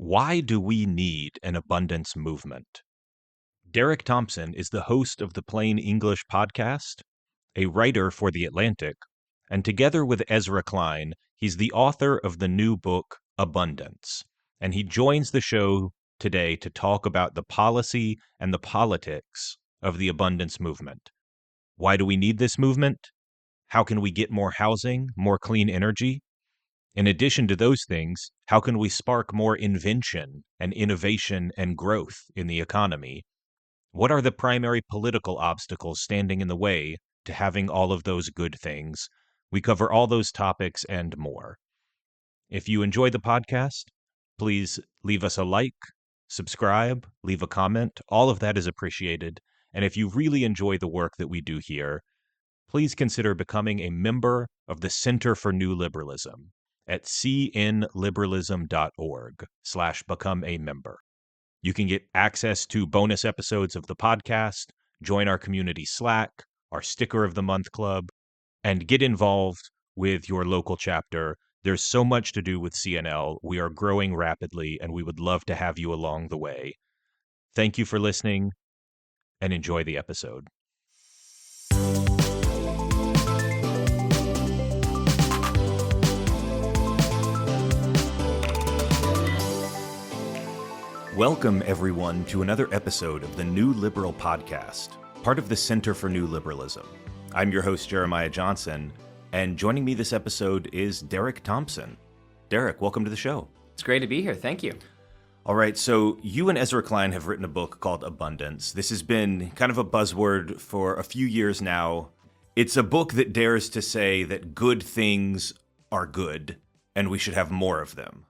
Why do we need an abundance movement? Derek Thompson is the host of the Plain English podcast, a writer for The Atlantic, and together with Ezra Klein, he's the author of the new book, Abundance. And he joins the show today to talk about the policy and the politics of the abundance movement. Why do we need this movement? How can we get more housing, more clean energy? In addition to those things, how can we spark more invention and innovation and growth in the economy? What are the primary political obstacles standing in the way to having all of those good things? We cover all those topics and more. If you enjoy the podcast, please leave us a like, subscribe, leave a comment. All of that is appreciated. And if you really enjoy the work that we do here, please consider becoming a member of the Center for New Liberalism at cnliberalism.org/become a member. You can get access to bonus episodes of the podcast, join our community Slack, our Sticker of the Month Club, and get involved with your local chapter. There's so much to do with CNL. We are growing rapidly, and we would love to have you along the way. Thank you for listening, and enjoy the episode. Welcome, everyone, to another episode of the New Liberal Podcast, part of the Center for New Liberalism. I'm your host, Jeremiah Johnson, and joining me this episode is Derek Thompson. Derek, welcome to the show. It's great to be here. Thank you. All right, so you and Ezra Klein have written a book called Abundance. This has been kind of a buzzword for a few years now. It's a book that dares to say that good things are good, and we should have more of them.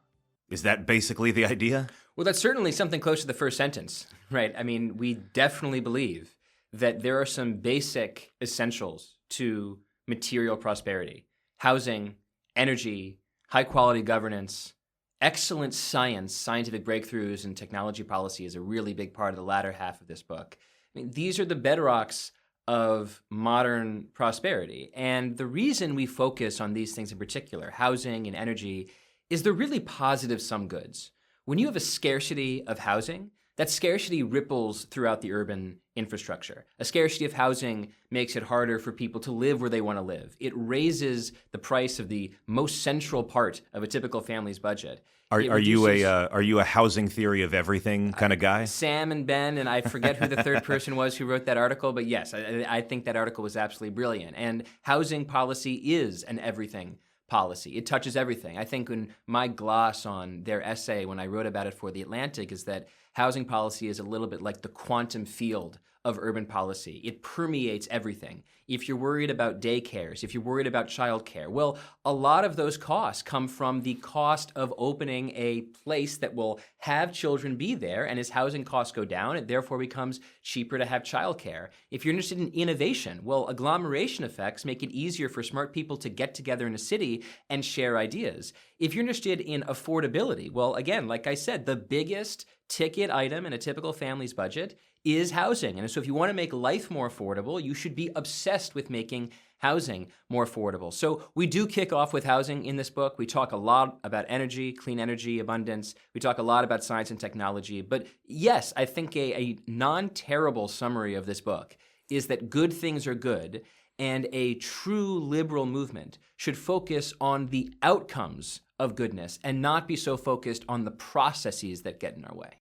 Is that basically the idea? Well, that's certainly something close to the first sentence, right? I mean, we definitely believe that there are some basic essentials to material prosperity: housing, energy, high-quality governance, excellent science, scientific breakthroughs, and technology policy is a really big part of the latter half of this book. I mean, these are the bedrocks of modern prosperity. And the reason we focus on these things in particular, housing and energy, is they're really positive-sum goods. When you have a scarcity of housing, that scarcity ripples throughout the urban infrastructure. A scarcity of housing makes it harder for people to live where they want to live. It raises the price of the most central part of a typical family's budget. Are you a housing theory of everything kind of guy? Sam and Ben, and I forget who the third person was who wrote that article, but yes, I think that article was absolutely brilliant. And housing policy is an everything policy. It touches everything. I think when my gloss on their essay, when I wrote about it for The Atlantic, is that housing policy is a little bit like the quantum field of urban policy. It permeates everything. If you're worried about daycares, if you're worried about childcare, well, a lot of those costs come from the cost of opening a place that will have children be there, and as housing costs go down, it therefore becomes cheaper to have childcare. If you're interested in innovation, well, agglomeration effects make it easier for smart people to get together in a city and share ideas. If you're interested in affordability, well, again, like I said, the biggest ticket item in a typical family's budget is housing. And so if you want to make life more affordable, you should be obsessed with making housing more affordable. So we do kick off with housing in this book. We talk a lot about energy, clean energy, abundance. We talk a lot about science and technology. But yes, I think a non-terrible summary of this book is that good things are good, and a true liberal movement should focus on the outcomes of goodness and not be so focused on the processes that get in our way.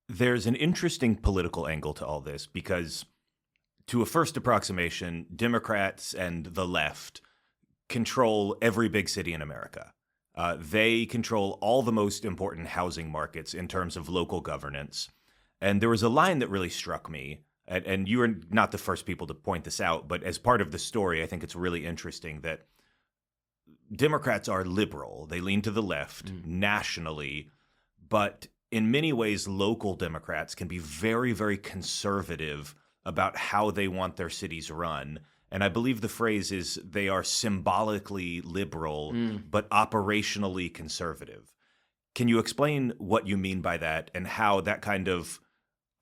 There's an interesting political angle to all this because, to a first approximation, Democrats and the left control every big city in America. They control all the most important housing markets in terms of local governance. And there was a line that really struck me, and you are not the first people to point this out, but as part of the story, I think it's really interesting that Democrats are liberal. They lean to the left nationally, but in many ways, local Democrats can be very, very conservative about how they want their cities run. And I believe the phrase is they are symbolically liberal, but operationally conservative. Can you explain what you mean by that and how that kind of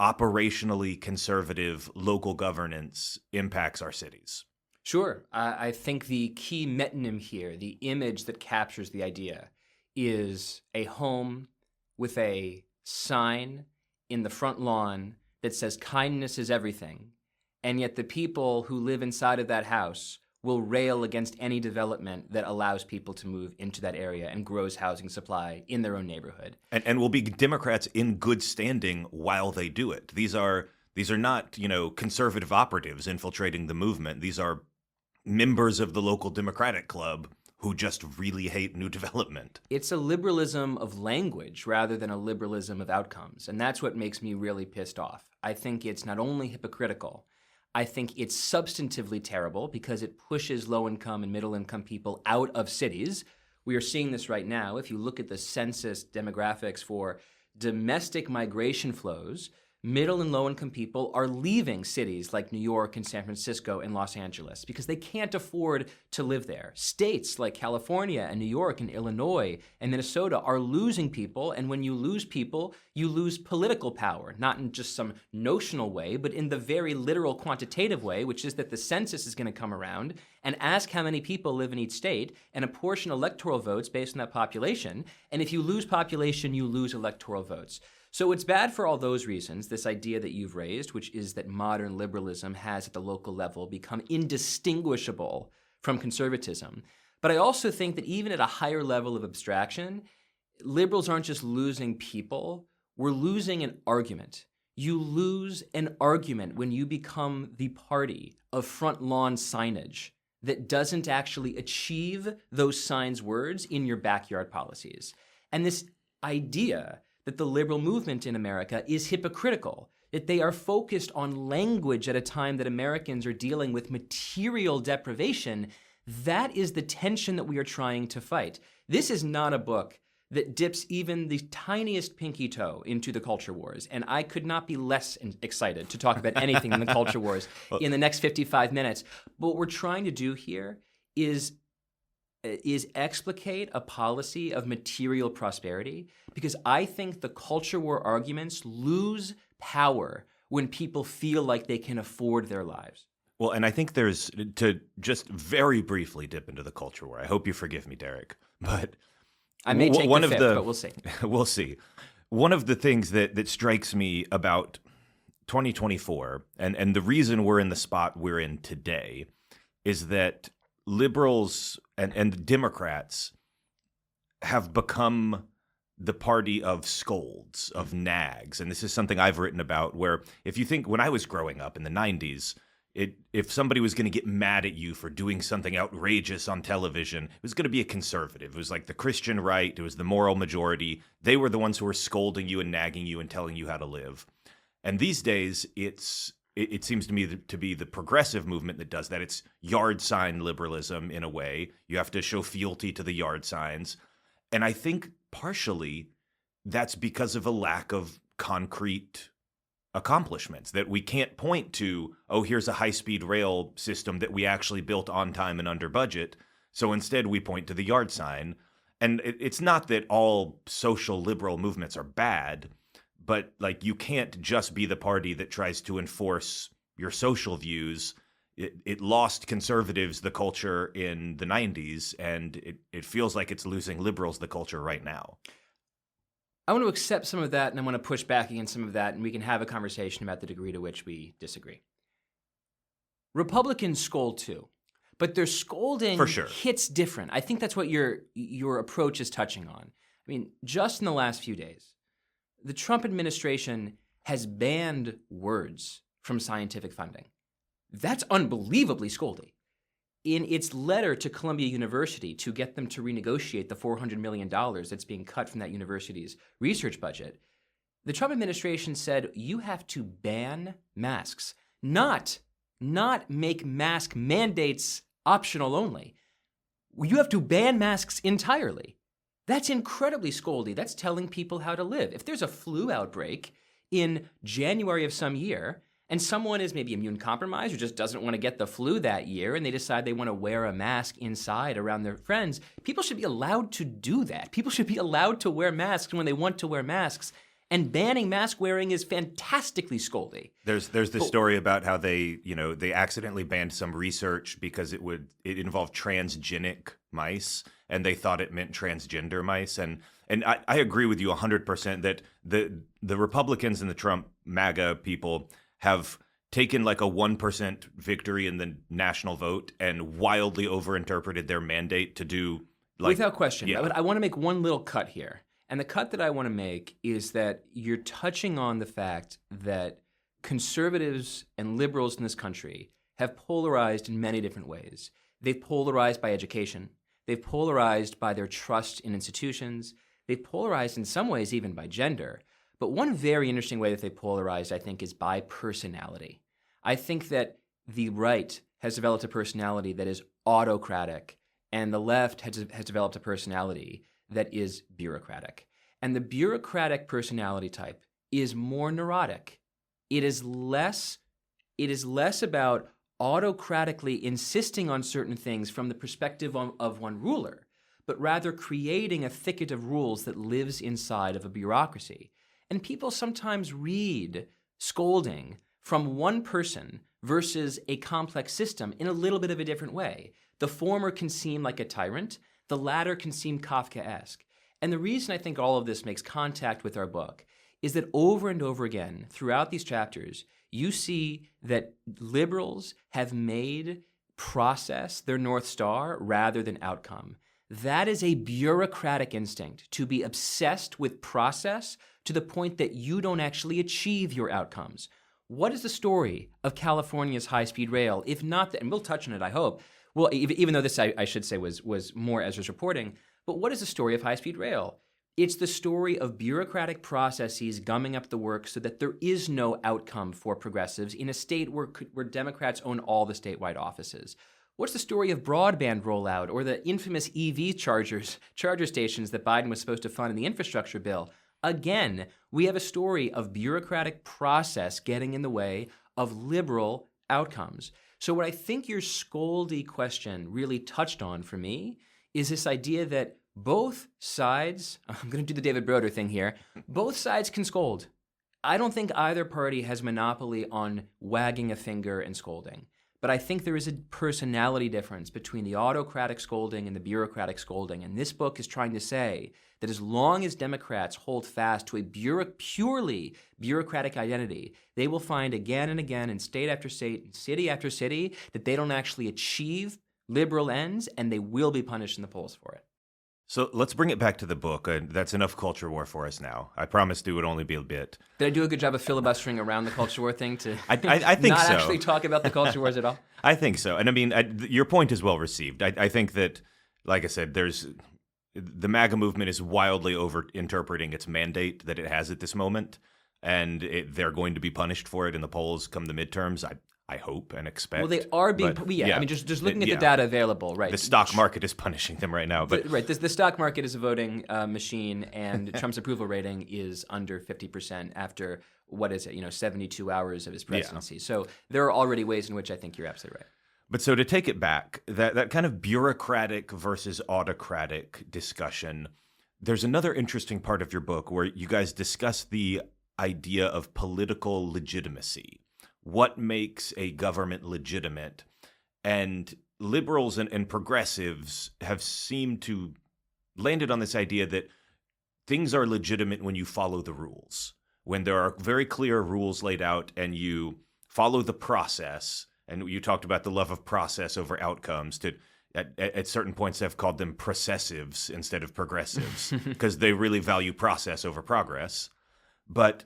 operationally conservative local governance impacts our cities? Sure. I think the key metonym here, the image that captures the idea, is a home with a sign in the front lawn that says kindness is everything, and yet the people who live inside of that house will rail against any development that allows people to move into that area and grows housing supply in their own neighborhood. And will be Democrats in good standing while they do it. These are not, conservative operatives infiltrating the movement. These are members of the local Democratic club who just really hate new development. It's a liberalism of language rather than a liberalism of outcomes. And that's what makes me really pissed off. I think it's not only hypocritical, I think it's substantively terrible because it pushes low-income and middle-income people out of cities. We are seeing this right now. If you look at the census demographics for domestic migration flows, middle and low-income people are leaving cities like New York and San Francisco and Los Angeles because they can't afford to live there. States like California and New York and Illinois and Minnesota are losing people, and when you lose people, you lose political power, not in just some notional way, but in the very literal quantitative way, which is that the census is going to come around and ask how many people live in each state and apportion electoral votes based on that population, and if you lose population, you lose electoral votes. So it's bad for all those reasons, this idea that you've raised, which is that modern liberalism has at the local level become indistinguishable from conservatism. But I also think that even at a higher level of abstraction, liberals aren't just losing people, we're losing an argument. You lose an argument when you become the party of front lawn signage that doesn't actually achieve those signs' words in your backyard policies. And this idea that the liberal movement in America is hypocritical, that they are focused on language at a time that Americans are dealing with material deprivation, that is the tension that we are trying to fight. This is not a book that dips even the tiniest pinky toe into the culture wars, and I could not be less excited to talk about anything in the culture wars in the next 55 minutes. But what we're trying to do here is explicate a policy of material prosperity, because I think the culture war arguments lose power when people feel like they can afford their lives. Well, and I think there's, to just very briefly dip into the culture war, I hope you forgive me, Derek, but I may take the fifth, but we'll see. We'll see. One of the things that strikes me about 2024, and the reason we're in the spot we're in today, is that liberals and Democrats have become the party of scolds, of nags. And this is something I've written about, where if you think, when I was growing up in the 90s, if somebody was going to get mad at you for doing something outrageous on television, it was going to be a conservative. It was like the Christian right. It was the moral majority. They were the ones who were scolding you and nagging you and telling you how to live. And these days, it seems to me to be the progressive movement that does that. It's yard sign liberalism in a way. You have to show fealty to the yard signs. And I think partially that's because of a lack of concrete accomplishments, that we can't point to, oh, here's a high-speed rail system that we actually built on time and under budget. So instead we point to the yard sign. And it's not that all social liberal movements are bad, but like, you can't just be the party that tries to enforce your social views. It lost conservatives the culture in the 90s, and it feels like it's losing liberals the culture right now. I want to accept some of that, and I want to push back against some of that, and we can have a conversation about the degree to which we disagree. Republicans scold too, but their scolding for sure hits different. I think that's what your approach is touching on. I mean, just in the last few days, the Trump administration has banned words from scientific funding. That's unbelievably scoldy. In its letter to Columbia University to get them to renegotiate the $400 million that's being cut from that university's research budget, the Trump administration said you have to ban masks, not make mask mandates optional only. You have to ban masks entirely. That's incredibly scoldy. That's telling people how to live. If there's a flu outbreak in January of some year, and someone is maybe immune compromised or just doesn't want to get the flu that year, and they decide they want to wear a mask inside around their friends, people should be allowed to do that. People should be allowed to wear masks when they want to wear masks. And banning mask wearing is fantastically scoldy. There's this story about how they accidentally banned some research because it involved transgenic mice, and they thought it meant transgender mice. And I agree with you 100% that the Republicans and the Trump MAGA people have taken like a 1% victory in the national vote and wildly overinterpreted their mandate to do like... Without question. Yeah. But I want to make one little cut here. And the cut that I want to make is that you're touching on the fact that conservatives and liberals in this country have polarized in many different ways. They've polarized by education. They've polarized by their trust in institutions. They've polarized in some ways even by gender. But one very interesting way that they polarized, I think, is by personality. I think that the right has developed a personality that is autocratic, and the left has developed a personality that is bureaucratic. And the bureaucratic personality type is more neurotic. It is less about autocratically insisting on certain things from the perspective of one ruler, but rather creating a thicket of rules that lives inside of a bureaucracy. And people sometimes read scolding from one person versus a complex system in a little bit of a different way. The former can seem like a tyrant, the latter can seem Kafkaesque. And the reason I think all of this makes contact with our book is that over and over again, throughout these chapters, you see that liberals have made process their North Star rather than outcome. That is a bureaucratic instinct, to be obsessed with process to the point that you don't actually achieve your outcomes. What is the story of California's high-speed rail, if not that, and we'll touch on it, I hope. Well, even though this, I should say, was more Ezra's reporting, but what is the story of high-speed rail? It's the story of bureaucratic processes gumming up the work so that there is no outcome for progressives in a state where Democrats own all the statewide offices. What's the story of broadband rollout or the infamous EV charger stations that Biden was supposed to fund in the infrastructure bill? Again, we have a story of bureaucratic process getting in the way of liberal outcomes. So what I think your Scoldy question really touched on for me is this idea that both sides, I'm going to do the David Broder thing here, both sides can scold. I don't think either party has monopoly on wagging a finger and scolding. But I think there is a personality difference between the autocratic scolding and the bureaucratic scolding. And this book is trying to say that as long as Democrats hold fast to a purely bureaucratic identity, they will find again and again in state after state, in city after city, that they don't actually achieve liberal ends, and they will be punished in the polls for it. So let's bring it back to the book. That's enough culture war for us now. I promised it would only be a bit. Did I do a good job of filibustering around the culture war thing to I think not so. actually talk about the culture wars at all? I think so. And I mean, your point is well received. I think that, like I said, the MAGA movement is wildly over-interpreting its mandate that it has at this moment, and they're going to be punished for it in the polls come the midterms. I hope and expect. Well, they are being. I mean, just looking at the data available, right? The stock market is punishing them right now. But right, the stock market is a voting machine, and Trump's approval rating is under 50% after 72 hours of his presidency. Yeah. So there are already ways in which I think you're absolutely right. But so to take it back, that kind of bureaucratic versus autocratic discussion, there's another interesting part of your book where you guys discuss the idea of political legitimacy. What makes a government legitimate? And liberals and progressives have seemed to landed on this idea that things are legitimate when you follow the rules, when there are very clear rules laid out and you follow the process. And you talked about the love of process over outcomes. At certain points, I've called them processives instead of progressives because they really value process over progress. But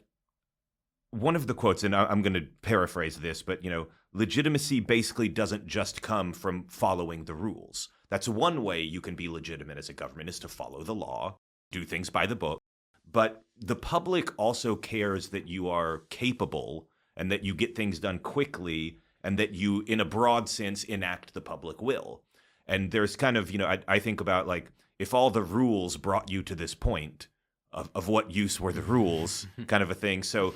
one of the quotes, and I'm going to paraphrase this, but, legitimacy basically doesn't just come from following the rules. That's one way you can be legitimate as a government, is to follow the law, do things by the book. But the public also cares that you are capable and that you get things done quickly and that you, in a broad sense, enact the public will. And there's kind of, I think about, like, if all the rules brought you to this point, of what use were the rules, kind of a thing. So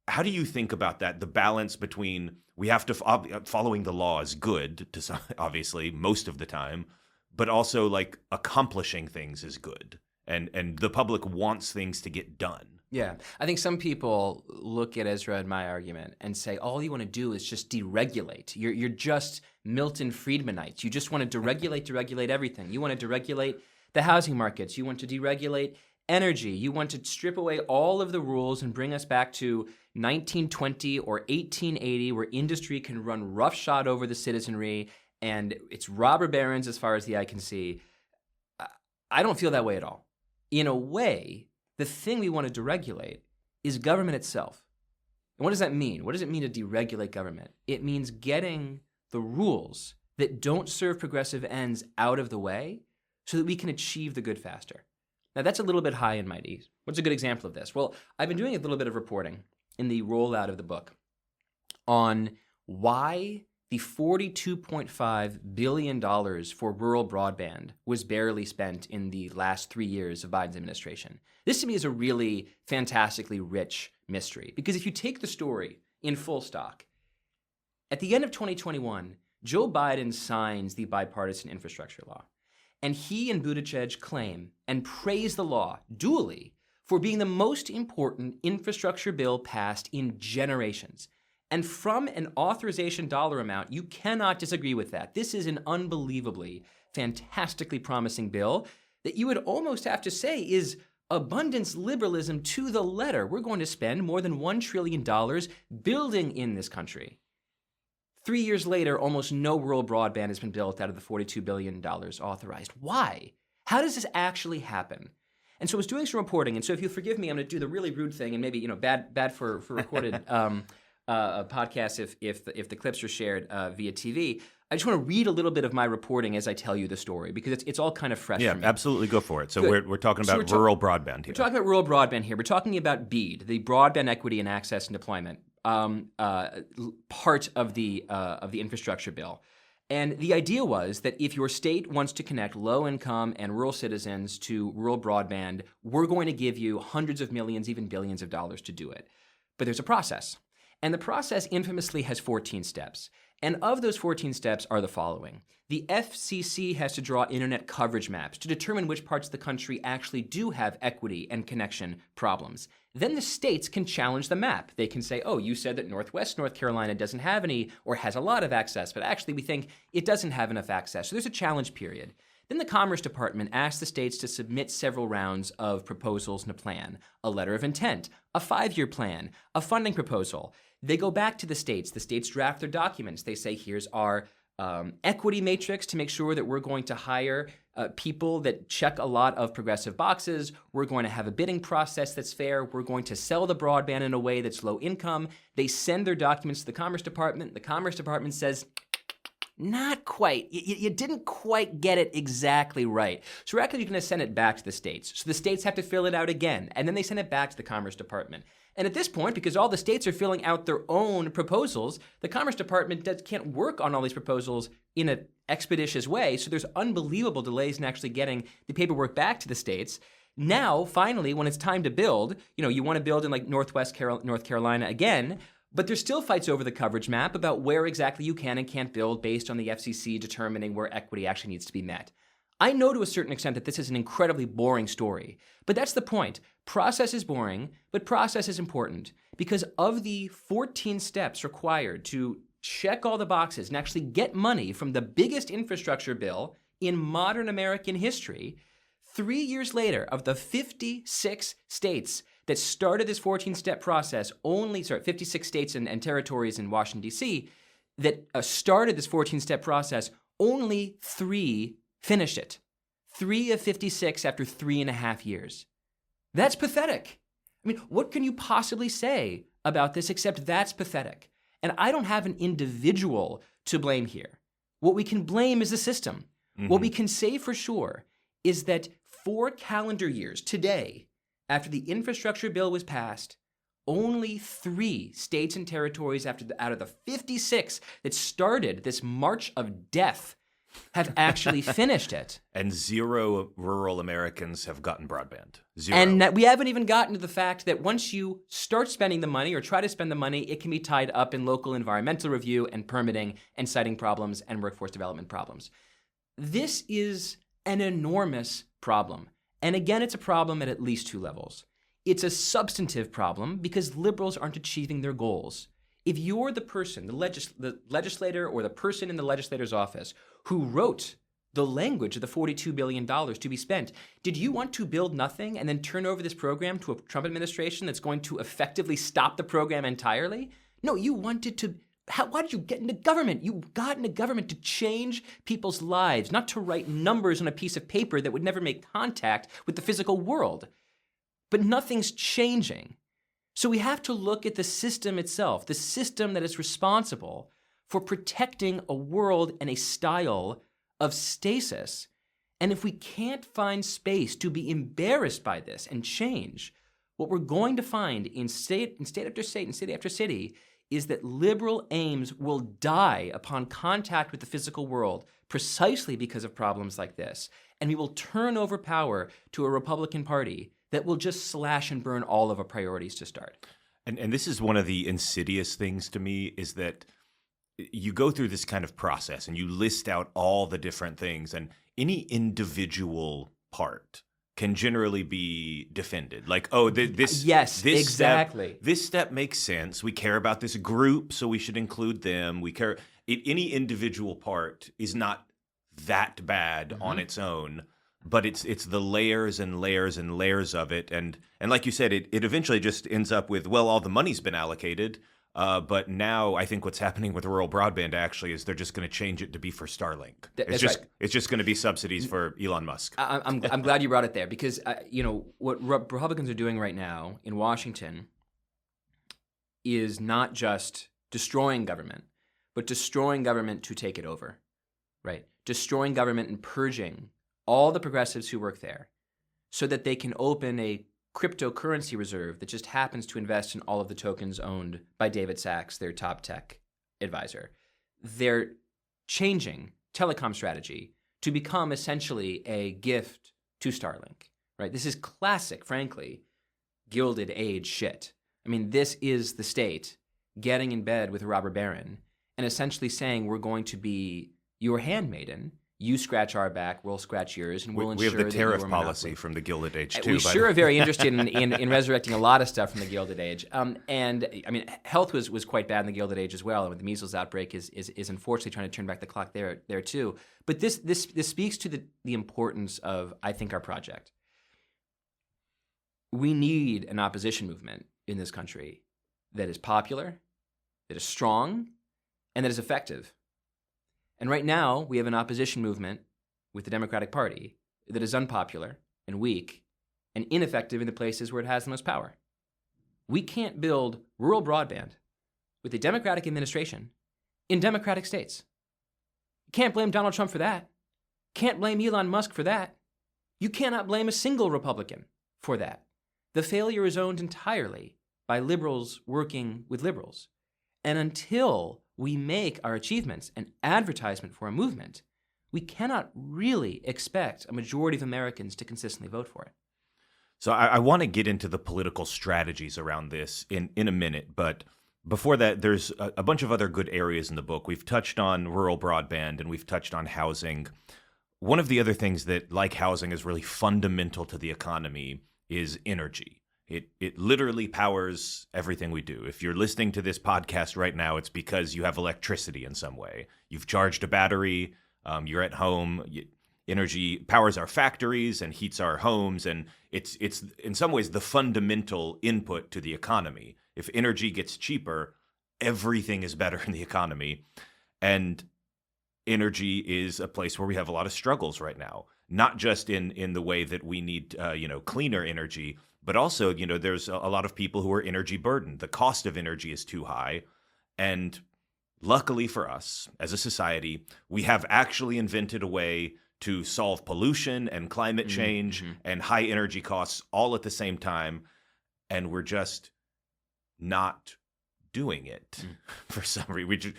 how do you think about that, the balance between we have to following the law is good, to some, obviously, most of the time, but also, like, accomplishing things is good. And the public wants things to get done. Yeah. I think some people look at Ezra and my argument and say, all you want to do is just deregulate. You're just Milton Friedmanites. You just want to deregulate everything. You want to deregulate the housing markets. You want to deregulate energy. You want to strip away all of the rules and bring us back to 1920 or 1880, where industry can run roughshod over the citizenry and it's robber barons as far as the eye can see. I don't feel that way at all. In a way, the thing we want to deregulate is government itself. And what does that mean? What does it mean to deregulate government? It means getting the rules that don't serve progressive ends out of the way so that we can achieve the good faster. Now, that's a little bit high and mighty. What's a good example of this? Well, I've been doing a little bit of reporting in the rollout of the book on why the $42.5 billion for rural broadband was barely spent in the last 3 years of Biden's administration. This to me is a really fantastically rich mystery, because if you take the story in full stock, at the end of 2021, Joe Biden signs the bipartisan infrastructure law, and he and Buttigieg claim and praise the law dually for being the most important infrastructure bill passed in generations. And from an authorization dollar amount, you cannot disagree with that. This is an unbelievably, fantastically promising bill that you would almost have to say is abundance liberalism to the letter. We're going to spend more than $1 trillion building in this country. 3 years later, almost no rural broadband has been built out of the $42 billion authorized. Why? How does this actually happen? And so I was doing some reporting, and so if you'll forgive me, I'm going to do the really rude thing, and maybe bad for recorded podcast if the clips are shared via TV. I just want to read a little bit of my reporting as I tell you the story, because it's all kind of fresh for me. Yeah, absolutely. Go for it. So we're talking about rural broadband here. We're talking about rural broadband here. We're talking about BEAD, the Broadband Equity and Access and Deployment, part of the infrastructure bill. And the idea was that if your state wants to connect low-income and rural citizens to rural broadband, we're going to give you hundreds of millions, even billions of dollars to do it. But there's a process. And the process infamously has 14 steps. And of those 14 steps are the following. The FCC has to draw internet coverage maps to determine which parts of the country actually do have equity and connection problems. Then the states can challenge the map. They can say, oh, you said that Northwest North Carolina doesn't have any or has a lot of access, but actually we think it doesn't have enough access. So there's a challenge period. Then the Commerce Department asks the states to submit several rounds of proposals and a plan, a letter of intent, a 5-year plan, a funding proposal. They go back to the states. The states draft their documents. They say, here's our equity matrix to make sure that we're going to hire people that check a lot of progressive boxes. We're going to have a bidding process that's fair. We're going to sell the broadband in a way that's low income. They send their documents to the Commerce Department. The Commerce Department says, not quite. You didn't quite get it exactly right. So we're actually going to send it back to the states. So the states have to fill it out again, and then they send it back to the Commerce Department. And at this point, because all the states are filling out their own proposals, the Commerce Department can't work on all these proposals in an expeditious way, so there's unbelievable delays in actually getting the paperwork back to the states. Now, finally, when it's time to build, you want to build in like North Carolina again, but there's still fights over the coverage map about where exactly you can and can't build based on the FCC determining where equity actually needs to be met. I know to a certain extent that this is an incredibly boring story, but that's the point. Process is boring, but process is important, because of the 14 steps required to check all the boxes and actually get money from the biggest infrastructure bill in modern American history, 3 years later, of the 56 states that started this 14-step process, 56 states and territories in Washington, D.C., that started this 14-step process, only 3 finished it. 3 of 56 after 3.5 years. That's pathetic. I mean, what can you possibly say about this except that's pathetic? And I don't have an individual to blame here. What we can blame is the system. Mm-hmm. What we can say for sure is that 4 calendar years today, after the infrastructure bill was passed, only 3 states and territories out of the 56 that started this march of death have actually finished it. And 0 rural Americans have gotten broadband. 0. And we haven't even gotten to the fact that once you start spending the money or try to spend the money, it can be tied up in local environmental review and permitting and siting problems and workforce development problems. This is an enormous problem. And again, it's a problem at least 2 levels. It's a substantive problem because liberals aren't achieving their goals. If you're the person, the legislator or the person in the legislator's office who wrote the language of the $42 billion to be spent, did you want to build nothing and then turn over this program to a Trump administration that's going to effectively stop the program entirely? No, you wanted to. Why did you get into government? You got into government to change people's lives, not to write numbers on a piece of paper that would never make contact with the physical world. But nothing's changing. So we have to look at the system itself, the system that is responsible for protecting a world and a style of stasis. And if we can't find space to be embarrassed by this and change, what we're going to find in state after state and city after city is that liberal aims will die upon contact with the physical world precisely because of problems like this. And we will turn over power to a Republican Party that will just slash and burn all of our priorities to start. And this is one of the insidious things to me, is that you go through this kind of process and you list out all the different things, and any individual part can generally be defended. Like, oh, this exactly. This step makes sense. We care about this group, so we should include them. We care. Any individual part is not that bad on its own, but it's the layers and layers and layers of it. And like you said, it eventually just ends up with, well, all the money's been allocated. But now I think what's happening with rural broadband actually is they're just going to change it to be for Starlink. It's just going to be subsidies for Elon Musk. I'm glad you brought it there because what Republicans are doing right now in Washington is not just destroying government, but destroying government to take it over, right? Destroying government and purging all the progressives who work there so that they can open a cryptocurrency reserve that just happens to invest in all of the tokens owned by David Sachs, their top tech advisor. They're changing telecom strategy to become essentially a gift to Starlink, right? This is classic, frankly, Gilded Age shit. I mean, this is the state getting in bed with a robber baron and essentially saying we're going to be your handmaiden. You scratch our back, we'll scratch yours, and we'll ensure that we have the tariff you are policy from the Gilded Age too. We sure are very interested in resurrecting a lot of stuff from the Gilded Age. And I mean, health was quite bad in the Gilded Age as well. And with the measles outbreak is unfortunately trying to turn back the clock there too. But this speaks to the importance of, I think, our project. We need an opposition movement in this country that is popular, that is strong, and that is effective. And right now, we have an opposition movement with the Democratic Party that is unpopular and weak and ineffective in the places where it has the most power. We can't build rural broadband with a Democratic administration in Democratic states. You can't blame Donald Trump for that. Can't blame Elon Musk for that. You cannot blame a single Republican for that. The failure is owned entirely by liberals working with liberals. And until we make our achievements an advertisement for a movement, we cannot really expect a majority of Americans to consistently vote for it. So I want to get into the political strategies around this in a minute, but before that, there's a bunch of other good areas in the book. We've touched on rural broadband and we've touched on housing. One of the other things that, like housing, is really fundamental to the economy is energy. It literally powers everything we do. If you're listening to this podcast right now, it's because you have electricity in some way. You've charged a battery, you're at home, energy powers our factories and heats our homes, and it's in some ways the fundamental input to the economy. If energy gets cheaper, everything is better in the economy. And energy is a place where we have a lot of struggles right now, not just in the way that we need cleaner energy, but also, there's a lot of people who are energy burdened. The cost of energy is too high. And luckily for us as a society, we have actually invented a way to solve pollution and climate change and high energy costs all at the same time. And we're just not doing it for some reason.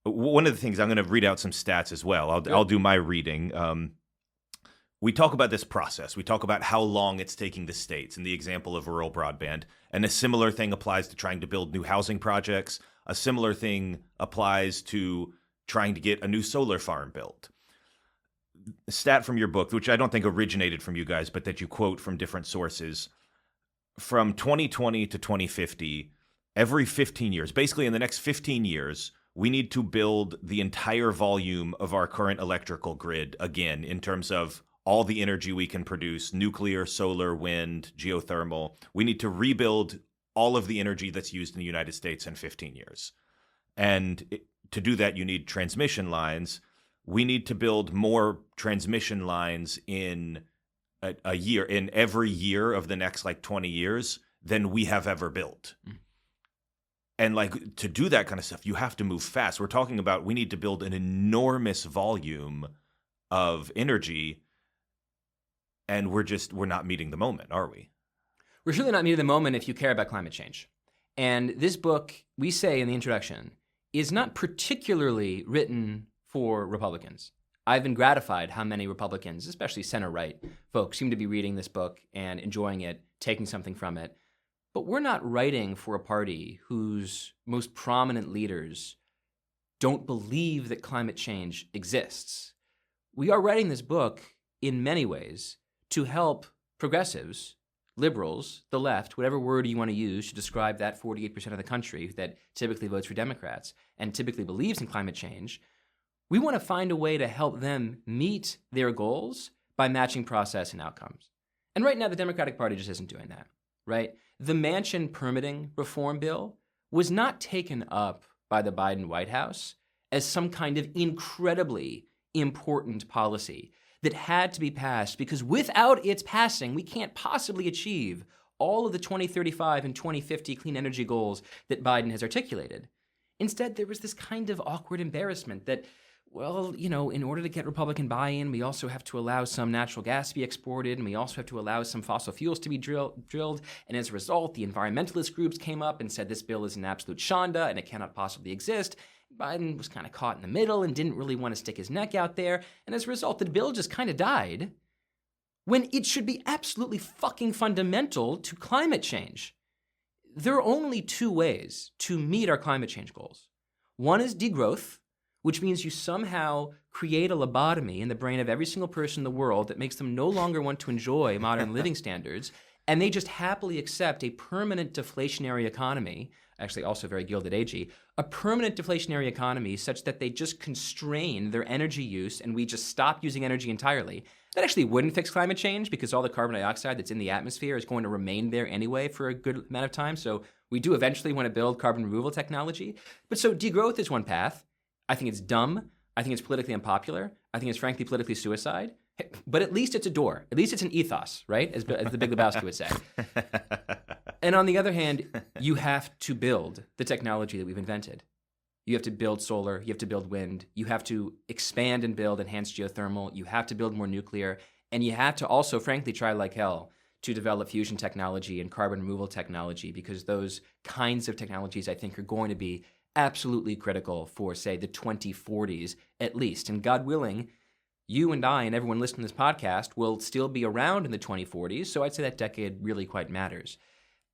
One of the things, I'm going to read out some stats as well. I'll do my reading. We talk about this process. We talk about how long it's taking the states in the example of rural broadband. And a similar thing applies to trying to build new housing projects. A similar thing applies to trying to get a new solar farm built. stat from your book, which I don't think originated from you guys, but that you quote from different sources, from 2020 to 2050, every 15 years, basically in the next 15 years, we need to build the entire volume of our current electrical grid again in terms of all the energy we can produce, nuclear, solar, wind, geothermal. We need to rebuild all of the energy that's used in the United States in 15 years. And to do that, you need transmission lines. We need to build more transmission lines in a year, in every year of the next 20 years than we have ever built. And to do that kind of stuff, you have to move fast. We're talking about we need to build an enormous volume of energy, and we're not meeting the moment, are we? We're surely not meeting the moment if you care about climate change. And this book, we say in the introduction, is not particularly written for Republicans. I've been gratified how many Republicans, especially center-right folks, seem to be reading this book and enjoying it, taking something from it. But we're not writing for a party whose most prominent leaders don't believe that climate change exists. We are writing this book in many ways to help progressives, liberals, the left, whatever word you want to use to describe that 48% of the country that typically votes for Democrats and typically believes in climate change. We want to find a way to help them meet their goals by matching process and outcomes. And right now, the Democratic Party just isn't doing that, right? The Manchin permitting reform bill was not taken up by the Biden White House as some kind of incredibly important policy that had to be passed, because without its passing, we can't possibly achieve all of the 2035 and 2050 clean energy goals that Biden has articulated. Instead, there was this kind of awkward embarrassment that, well, in order to get Republican buy-in, we also have to allow some natural gas to be exported, and we also have to allow some fossil fuels to be drilled. And as a result, the environmentalist groups came up and said this bill is an absolute shanda and it cannot possibly exist. Biden was kind of caught in the middle and didn't really want to stick his neck out there. And as a result, the bill just kind of died when it should be absolutely fucking fundamental to climate change. There are only two ways to meet our climate change goals. One is degrowth, which means you somehow create a lobotomy in the brain of every single person in the world that makes them no longer want to enjoy modern living standards, and they just happily accept a permanent deflationary economy, actually also very Gilded Agey, a permanent deflationary economy such that they just constrain their energy use and we just stop using energy entirely. That actually wouldn't fix climate change because all the carbon dioxide that's in the atmosphere is going to remain there anyway for a good amount of time. So we do eventually want to build carbon removal technology. But so degrowth is one path. I think it's dumb. I think it's politically unpopular. I think it's frankly politically suicide. But at least it's a door. At least it's an ethos, right? As the Big Lebowski would say. And on the other hand, you have to build the technology that we've invented. You have to build solar. You have to build wind. You have to expand and build enhanced geothermal. You have to build more nuclear. And you have to also, frankly, try like hell to develop fusion technology and carbon removal technology, because those kinds of technologies, I think, are going to be absolutely critical for, say, the 2040s at least. And God willing, you and I and everyone listening to this podcast will still be around in the 2040s, so I'd say that decade really quite matters.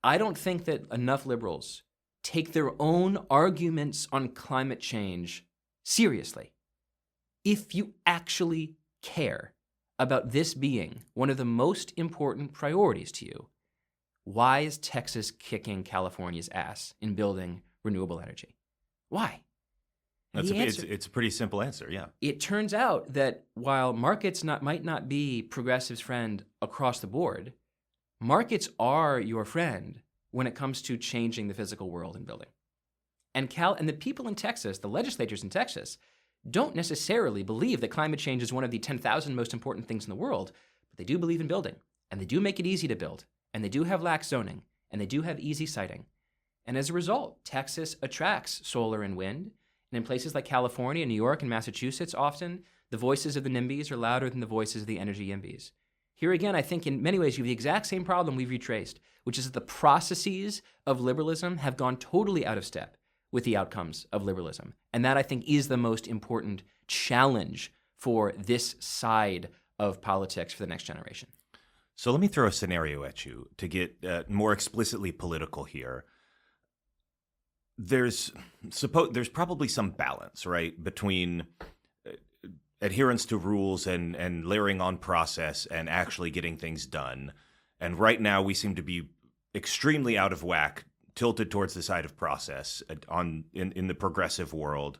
I don't think that enough liberals take their own arguments on climate change seriously. If you actually care about this being one of the most important priorities to you, why is Texas kicking California's ass in building renewable energy? Why? It's a pretty simple answer, yeah. It turns out that while markets might not be progressives' friend across the board, markets are your friend when it comes to changing the physical world and building. And the people in Texas, the legislators in Texas, don't necessarily believe that climate change is one of the 10,000 most important things in the world, but they do believe in building, and they do make it easy to build, and they do have lax zoning, and they do have easy siting. And as a result, Texas attracts solar and wind. And in places like California, New York, and Massachusetts, often the voices of the NIMBYs are louder than the voices of the energy YIMBYs. Here again, I think in many ways you have the exact same problem we've retraced, which is that the processes of liberalism have gone totally out of step with the outcomes of liberalism. And that, I think, is the most important challenge for this side of politics for the next generation. So let me throw a scenario at you to get more explicitly political here. There's probably some balance, right, between adherence to rules and layering on process and actually getting things done. And right now we seem to be extremely out of whack, tilted towards the side of process in the progressive world.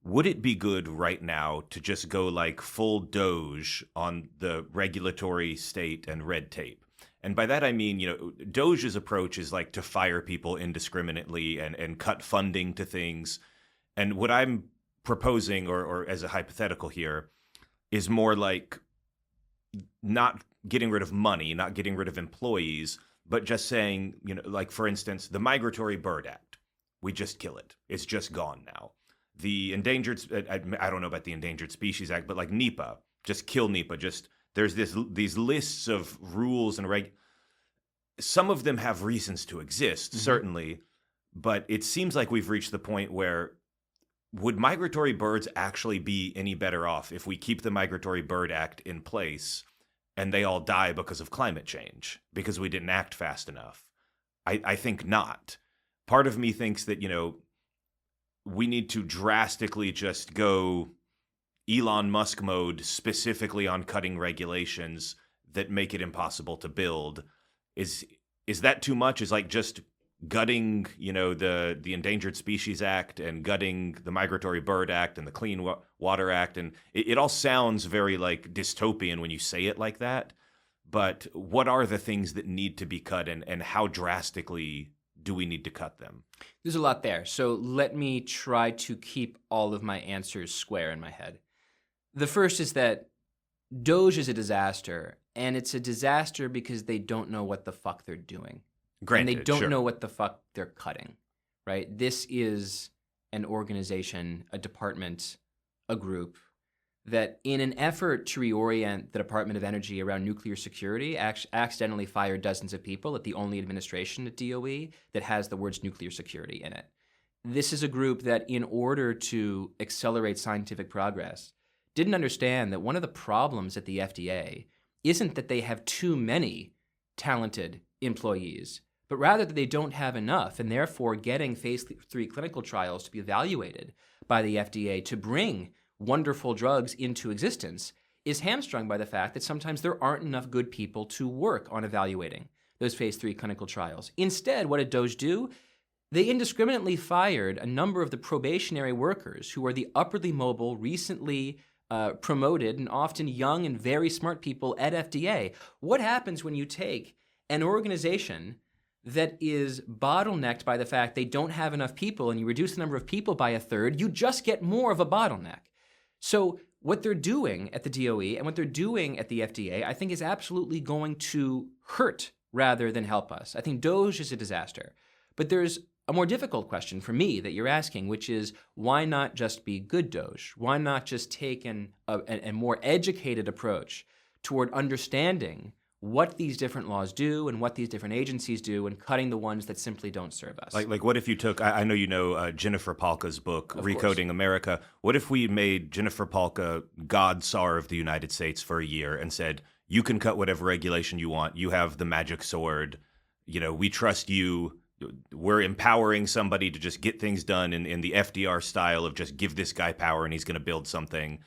Would it be good right now to just go like full Doge on the regulatory state and red tape? And by that I mean, Doge's approach is like to fire people indiscriminately and cut funding to things. And what I'm proposing, or as a hypothetical here, is more like not getting rid of money, not getting rid of employees, but just saying, like for instance, the Migratory Bird Act, we just kill it. It's just gone now. The endangered, I don't know about the Endangered Species Act, but like NEPA, just kill NEPA. Just there's these lists of rules and some of them have reasons to exist, certainly, but it seems like we've reached the point where would migratory birds actually be any better off if we keep the Migratory Bird Act in place and they all die because of climate change, because we didn't act fast enough? I think not. Part of me thinks that, we need to drastically just go Elon Musk mode specifically on cutting regulations that make it impossible to build. Is that too much? Is like just gutting, the Endangered Species Act and gutting the Migratory Bird Act and the Clean Water Act, and it all sounds very like dystopian when you say it like that. But what are the things that need to be cut, and how drastically do we need to cut them? There's a lot there, so let me try to keep all of my answers square in my head. The first is that Doge is a disaster, and it's a disaster because they don't know what the fuck they're doing. Granted, and they don't sure. know what the fuck they're cutting, right? This is an organization, a department, a group that in an effort to reorient the Department of Energy around nuclear security, accidentally fired dozens of people at the only administration at DOE that has the words nuclear security in it. This is a group that, in order to accelerate scientific progress, didn't understand that one of the problems at the FDA isn't that they have too many talented employees, but rather that they don't have enough, and therefore getting phase 3 clinical trials to be evaluated by the FDA to bring wonderful drugs into existence is hamstrung by the fact that sometimes there aren't enough good people to work on evaluating those phase 3 clinical trials. Instead, what did Doge do? They indiscriminately fired a number of the probationary workers who are the upwardly mobile, recently promoted, and often young and very smart people at FDA. What happens when you take an organization that is bottlenecked by the fact they don't have enough people and you reduce the number of people by a third? You just get more of a bottleneck. So what they're doing at the DOE and what they're doing at the FDA, I think, is absolutely going to hurt rather than help us. I think Doge is a disaster. But there's a more difficult question for me that you're asking, which is why not just be good Doge? Why not just take a more educated approach toward understanding what these different laws do and what these different agencies do, and cutting the ones that simply don't serve us? Like what if you took, I know Jennifer Palka's book, Of Recoding course. America. What if we made Jennifer Palka God Tsar of the United States for a year and said, you can cut whatever regulation you want. You have the magic sword. We trust you. We're empowering somebody to just get things done in the FDR style of just give this guy power and he's going to build something.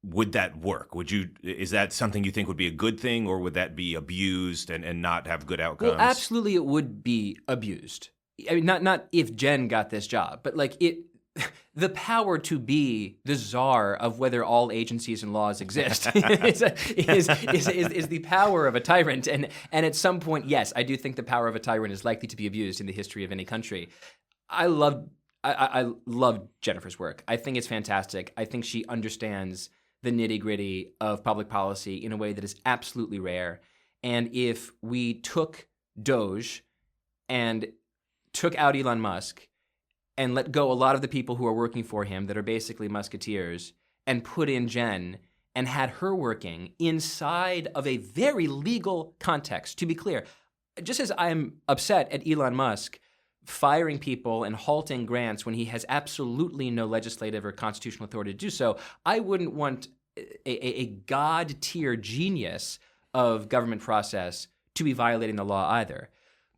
Would that work? Is that something you think would be a good thing, or would that be abused and not have good outcomes? Well, absolutely it would be abused. I mean, not if Jen got this job, but like the power to be the czar of whether all agencies and laws exist is the power of a tyrant. And at some point, yes, I do think the power of a tyrant is likely to be abused in the history of any country. I love Jennifer's work. I think it's fantastic. I think she understands the nitty-gritty of public policy in a way that is absolutely rare. And if we took Doge and took out Elon Musk and let go a lot of the people who are working for him that are basically musketeers and put in Jen and had her working inside of a very legal context, to be clear, just as I'm upset at Elon Musk firing people and halting grants when he has absolutely no legislative or constitutional authority to do so, I wouldn't want a god-tier genius of government process to be violating the law either.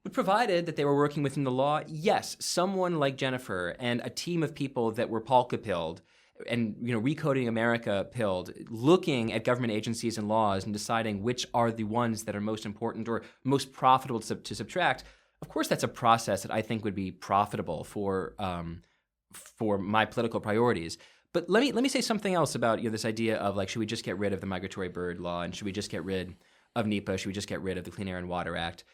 But provided that they were working within the law, yes, someone like Jennifer and a team of people that were Palka-pilled and Recoding America pilled, looking at government agencies and laws and deciding which are the ones that are most important or most profitable to subtract. Of course, that's a process that I think would be profitable for my political priorities. But let me say something else about this idea of like, should we just get rid of the migratory bird law, and should we just get rid of NEPA? Should we just get rid of the Clean Air and Water Act?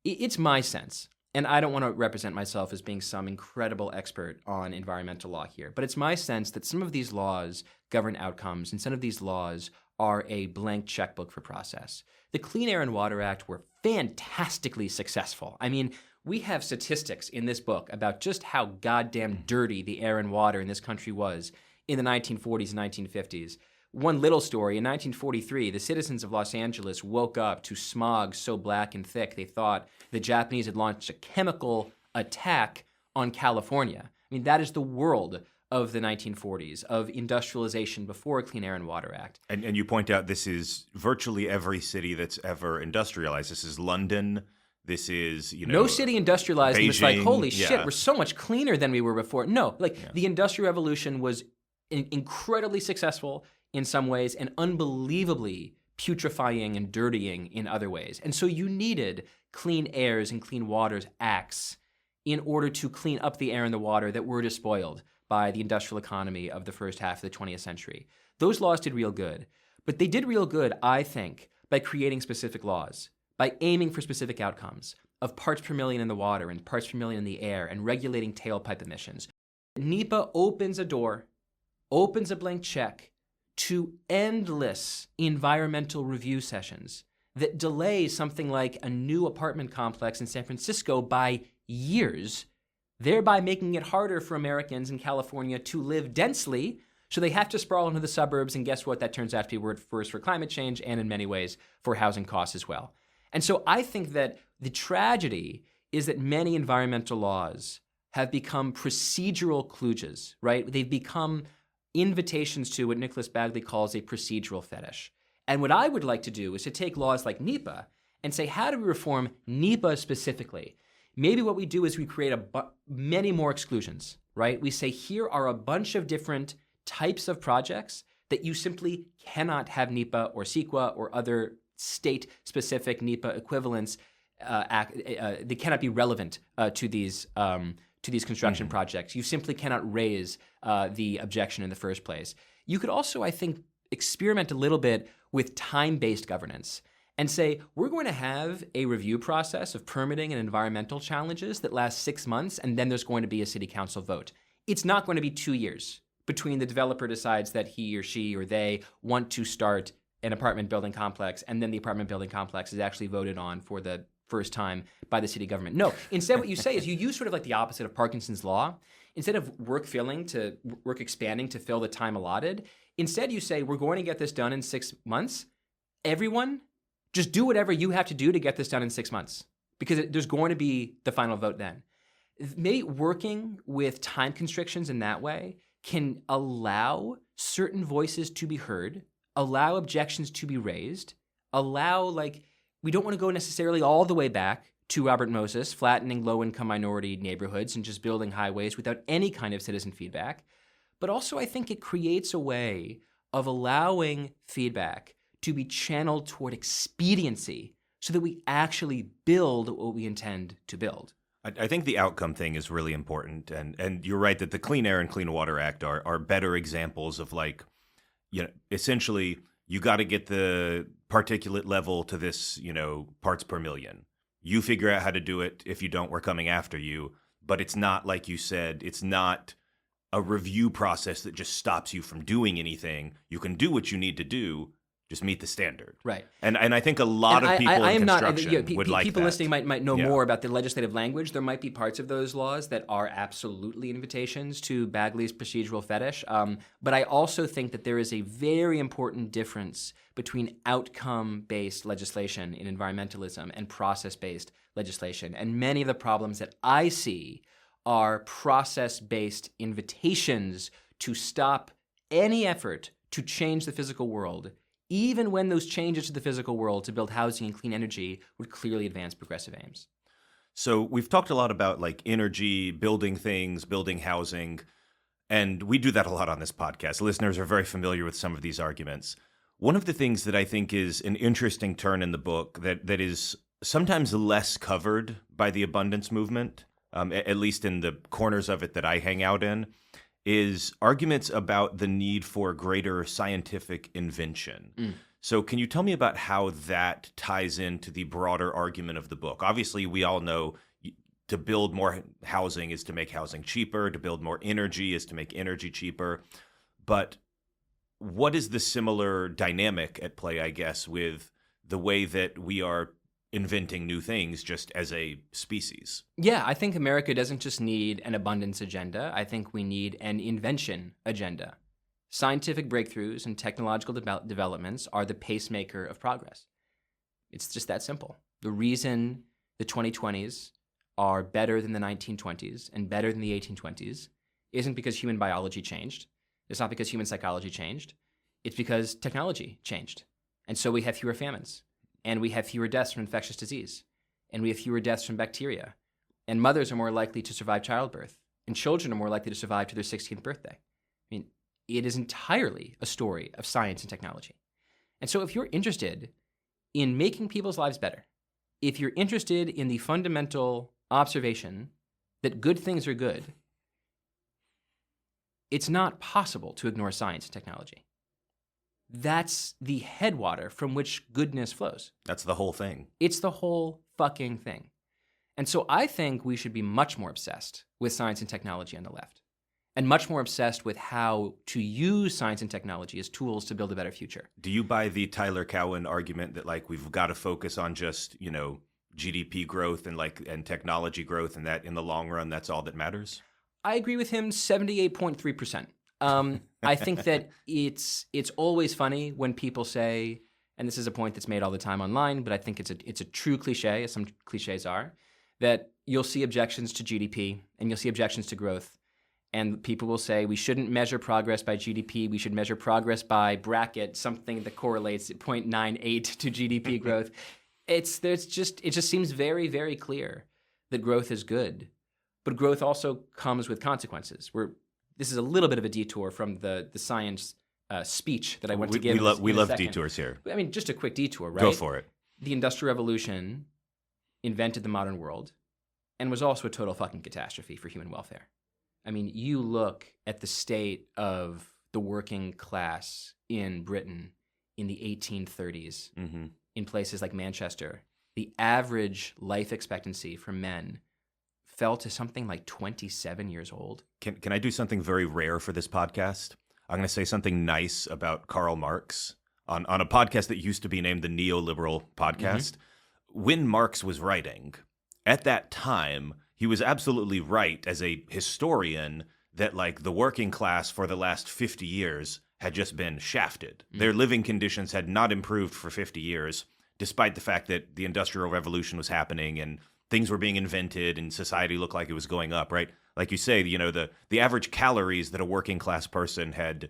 It's my sense, and I don't want to represent myself as being some incredible expert on environmental law here, but it's my sense that some of these laws govern outcomes, and some of these laws are a blank checkbook for process. The Clean Air and Water Act were fantastically successful. I mean, we have statistics in this book about just how goddamn dirty the air and water in this country was in the 1940s and 1950s. One little story, in 1943, the citizens of Los Angeles woke up to smog so black and thick they thought the Japanese had launched a chemical attack on California. I mean, that is the world of the 1940s, of industrialization before a Clean Air and Water Act. And you point out this is virtually every city that's ever industrialized. This is London. This is, no city industrialized Beijing, and was like, holy yeah. shit, we're so much cleaner than we were before. No, the Industrial Revolution was incredibly successful in some ways and unbelievably putrefying and dirtying in other ways. And so you needed Clean Airs and Clean Waters Acts in order to clean up the air and the water that were despoiled by the industrial economy of the first half of the 20th century. Those laws did real good. But they did real good, I think, by creating specific laws, by aiming for specific outcomes of parts per million in the water and parts per million in the air and regulating tailpipe emissions. NEPA opens a door, opens a blank check to endless environmental review sessions that delay something like a new apartment complex in San Francisco by years, thereby making it harder for Americans in California to live densely, so they have to sprawl into the suburbs, and guess what? That turns out to be worse for climate change and in many ways for housing costs as well. And so I think that the tragedy is that many environmental laws have become procedural kludges, right? They've become invitations to what Nicholas Bagley calls a procedural fetish. And what I would like to do is to take laws like NEPA and say, how do we reform NEPA specifically? Maybe what we do is we create many more exclusions, right? We say, here are a bunch of different types of projects that you simply cannot have NEPA or CEQA or other state-specific NEPA equivalents. They cannot be relevant to these construction projects. You simply cannot raise the objection in the first place. You could also, I think, experiment a little bit with time-based governance and say, we're going to have a review process of permitting and environmental challenges that lasts 6 months, and then there's going to be a city council vote. It's not going to be 2 years between the developer decides that he or she or they want to start an apartment building complex, and then the apartment building complex is actually voted on for the first time by the city government. No, instead what you say is you use sort of like the opposite of Parkinson's law. Instead of work expanding to fill the time allotted, instead you say, we're going to get this done in 6 months. Everyone, just do whatever you have to do to get this done in 6 months, because there's going to be the final vote then. Maybe working with time constrictions in that way can allow certain voices to be heard, allow objections to be raised, we don't want to go necessarily all the way back to Robert Moses, flattening low-income minority neighborhoods and just building highways without any kind of citizen feedback. But also I think it creates a way of allowing feedback to be channeled toward expediency so that we actually build what we intend to build. I think the outcome thing is really important. And you're right that the Clean Air and Clean Water Act are better examples of essentially you got to get the particulate level to this, parts per million. You figure out how to do it. If you don't, we're coming after you. But it's not, like you said, it's not a review process that just stops you from doing anything. You can do what you need to do, just meet the standard. Right. And I think a lot of people in construction would like that. People listening might know more about the legislative language. There might be parts of those laws that are absolutely invitations to Bagley's procedural fetish. But I also think that there is a very important difference between outcome-based legislation in environmentalism and process-based legislation. And many of the problems that I see are process-based invitations to stop any effort to change the physical world, even when those changes to the physical world to build housing and clean energy would clearly advance progressive aims. So we've talked a lot about energy, building things, building housing. And we do that a lot on this podcast. Listeners are very familiar with some of these arguments. One of the things that I think is an interesting turn in the book that is sometimes less covered by the abundance movement, at least in the corners of it that I hang out in, is arguments about the need for greater scientific invention. So can you tell me about how that ties into the broader argument of the book? Obviously, we all know to build more housing is to make housing cheaper, to build more energy is to make energy cheaper. But what is the similar dynamic at play, I guess, with the way that we are inventing new things just as a species? Yeah, I think America doesn't just need an abundance agenda. I think we need an invention agenda. Scientific breakthroughs and technological developments are the pacemaker of progress. It's just that simple. The reason the 2020s are better than the 1920s and better than the 1820s isn't because human biology changed. It's not because human psychology changed. It's because technology changed. And so we have fewer famines, and we have fewer deaths from infectious disease, and we have fewer deaths from bacteria. And mothers are more likely to survive childbirth, and children are more likely to survive to their 16th birthday. I mean, it is entirely a story of science and technology. And so if you're interested in making people's lives better, if you're interested in the fundamental observation that good things are good, it's not possible to ignore science and technology. That's the headwater from which goodness flows. That's the whole thing. It's the whole fucking thing. And so I think we should be much more obsessed with science and technology on the left, and much more obsessed with how to use science and technology as tools to build a better future. Do you buy the Tyler Cowen argument that like we've got to focus on just, GDP growth and technology growth, and that in the long run that's all that matters? I agree with him 78.3%. I think that it's always funny when people say, and this is a point that's made all the time online, but I think it's a true cliche, as some cliches are, that you'll see objections to GDP and you'll see objections to growth. And people will say we shouldn't measure progress by GDP. We should measure progress by bracket, something that correlates at 0.98 to GDP growth. It just seems very, very clear that growth is good, but growth also comes with consequences. This is a little bit of a detour from the science speech that I went to give. We love detours here. I mean, just a quick detour, right? Go for it. The Industrial Revolution invented the modern world and was also a total fucking catastrophe for human welfare. I mean, you look at the state of the working class in Britain in the 1830s, in places like Manchester, the average life expectancy for men fell to something like 27 years old. Can I do something very rare for this podcast? I'm going to say something nice about Karl Marx on a podcast that used to be named the Neoliberal Podcast. When Marx was writing, at that time, he was absolutely right as a historian that like the working class for the last 50 years had just been shafted. Their living conditions had not improved for 50 years, despite the fact that the Industrial Revolution was happening and things were being invented and society looked like it was going up, right? Like you say, the average calories that a working class person had